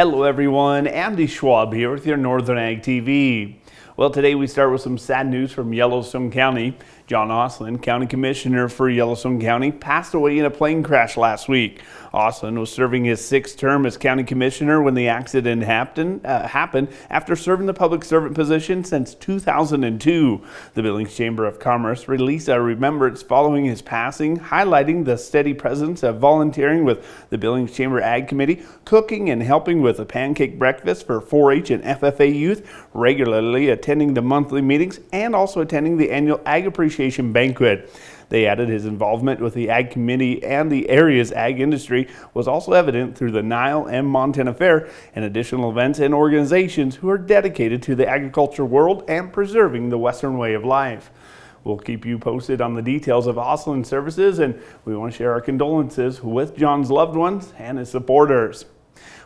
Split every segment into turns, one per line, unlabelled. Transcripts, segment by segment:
Hello everyone, Andy Schwab here with your Northern Ag TV. Well, today we start with some sad news from Yellowstone County. John Ostlund, County Commissioner for Yellowstone County, passed away in a plane crash last week. Ostlund was serving his sixth term as County Commissioner when the accident happened after serving the public servant position since 2002. The Billings Chamber of Commerce released a remembrance following his passing, highlighting the steady presence of volunteering with the Billings Chamber Ag Committee, cooking and helping with a pancake breakfast for 4-H and FFA youth, regularly attending the monthly meetings, and also attending the annual Ag Appreciation Banquet. They added his involvement with the Ag Committee and the area's ag industry was also evident through the Nile and Montana Fair and additional events and organizations who are dedicated to the agriculture world and preserving the Western way of life. We'll keep you posted on the details of Ostlund's services, and we want to share our condolences with John's loved ones and his supporters.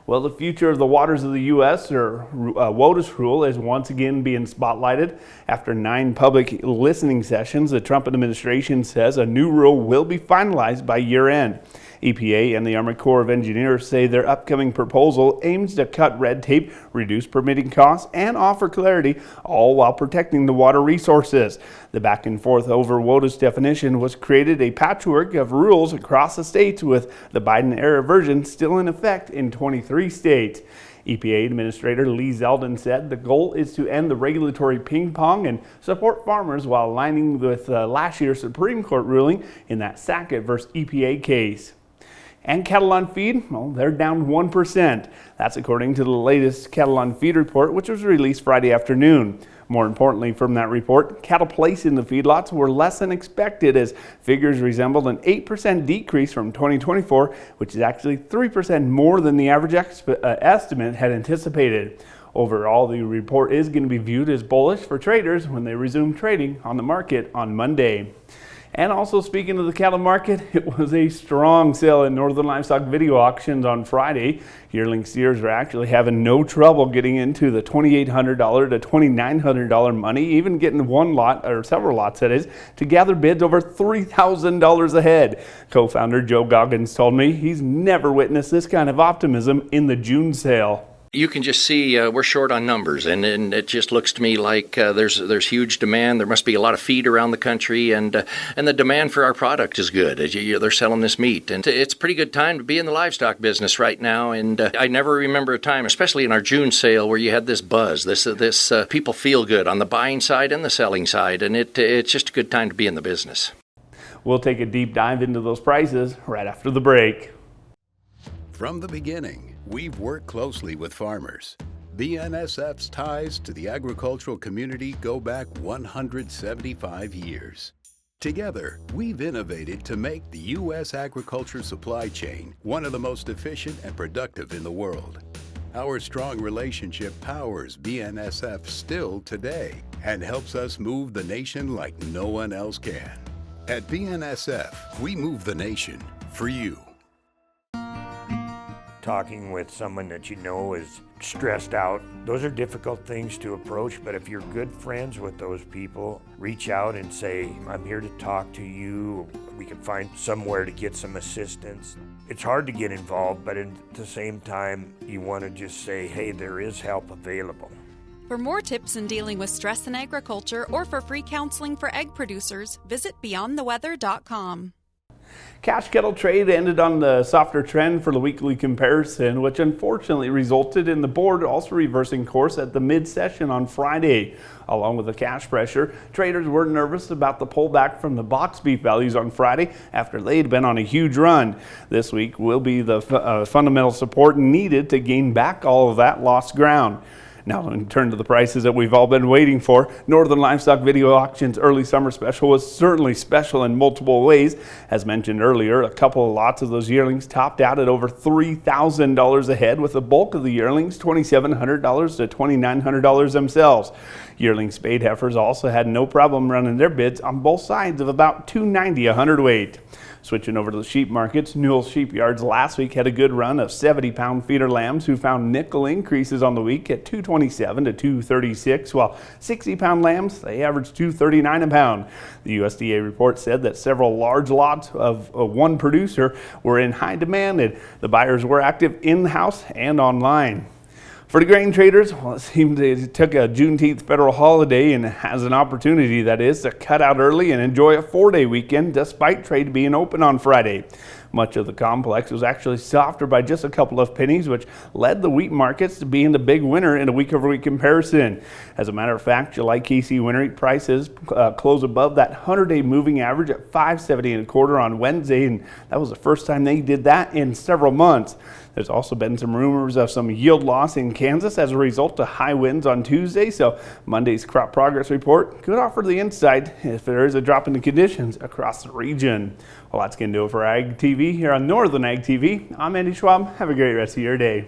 Well, the future of the waters of the U.S., or WOTUS rule, is once again being spotlighted. After 9 public listening sessions, the Trump administration says a new rule will be finalized by year-end. EPA and the Army Corps of Engineers say their upcoming proposal aims to cut red tape, reduce permitting costs, and offer clarity, all while protecting the water resources. The back and forth over WOTUS definition was created a patchwork of rules across the states, with the Biden-era version still in effect in 23 states. EPA Administrator Lee Zeldin said the goal is to end the regulatory ping pong and support farmers while aligning with last year's Supreme Court ruling in that Sackett versus EPA case. And cattle on feed, well, they're down 1%. That's according to the latest cattle on feed report, which was released Friday afternoon. More importantly, from that report, cattle placed in the feedlots were less than expected, as figures resembled an 8% decrease from 2024, which is actually 3% more than the average estimate had anticipated. Overall, the report is going to be viewed as bullish for traders when they resume trading on the market on Monday. And also, speaking of the cattle market, it was a strong sale in Northern Livestock Video Auctions on Friday. Yearling steers are actually having no trouble getting into the $2,800 to $2,900 money, even getting one lot, or several lots that is, to gather bids over $3,000 a head. Co-founder Joe Goggins told me he's never witnessed this kind of optimism in the June sale.
You can just see we're short on numbers, and it just looks to me like there's huge demand. There must be a lot of feed around the country, and the demand for our product is good. They're selling this meat, and it's a pretty good time to be in the livestock business right now. And I never remember a time, especially in our June sale, where you had this buzz. This people feel good on the buying side and the selling side, and it's just a good time to be in the business.
We'll take a deep dive into those prices right after the break.
From the beginning, we've worked closely with farmers. BNSF's ties to the agricultural community go back 175 years. Together, we've innovated to make the U.S. agriculture supply chain one of the most efficient and productive in the world. Our strong relationship powers BNSF still today and helps us move the nation like no one else can. At BNSF, we move the nation for you.
Talking with someone that you know is stressed out, those are difficult things to approach, but if you're good friends with those people, reach out and say, I'm here to talk to you. We can find somewhere to get some assistance. It's hard to get involved, but at the same time, you want to just say, hey, there is help available.
For more tips in dealing with stress in agriculture or for free counseling for egg producers, visit beyondtheweather.com.
Cash cattle trade ended on the softer trend for the weekly comparison, which unfortunately resulted in the board also reversing course at the mid-session on Friday. Along with the cash pressure, traders were nervous about the pullback from the box beef values on Friday after they'd been on a huge run. This week will be the fundamental support needed to gain back all of that lost ground. Now, in turn to the prices that we've all been waiting for, Northern Livestock Video Auctions early summer special was certainly special in multiple ways. As mentioned earlier, a couple of lots of those yearlings topped out at over $3,000 a head, with the bulk of the yearlings $2,700 to $2,900 themselves. Yearling spade heifers also had no problem running their bids on both sides of about $290 a hundredweight. Switching over to the sheep markets, Newell Sheep Yards last week had a good run of 70-pound feeder lambs who found nickel increases on the week at $2.27 to $2.36, while 60-pound lambs, they averaged $2.39 a pound. The USDA report said that several large lots of one producer were in high demand, and the buyers were active in-house and online. For the grain traders, well, it seems they took a Juneteenth federal holiday and has an opportunity, that is, to cut out early and enjoy a 4-day weekend despite trade being open on Friday. Much of the complex was actually softer by just a couple of pennies, which led the wheat markets to being the big winner in a week-over-week comparison. As a matter of fact, July KC winter wheat prices closed above that 100-day moving average at $5.70 on Wednesday, and that was the first time they did that in several months. There's also been some rumors of some yield loss in Kansas as a result of high winds on Tuesday, so Monday's crop progress report could offer the insight if there is a drop in the conditions across the region. Well, that's going to do it for Ag TV here on Northern Ag TV. I'm Andy Schwab. Have a great rest of your day.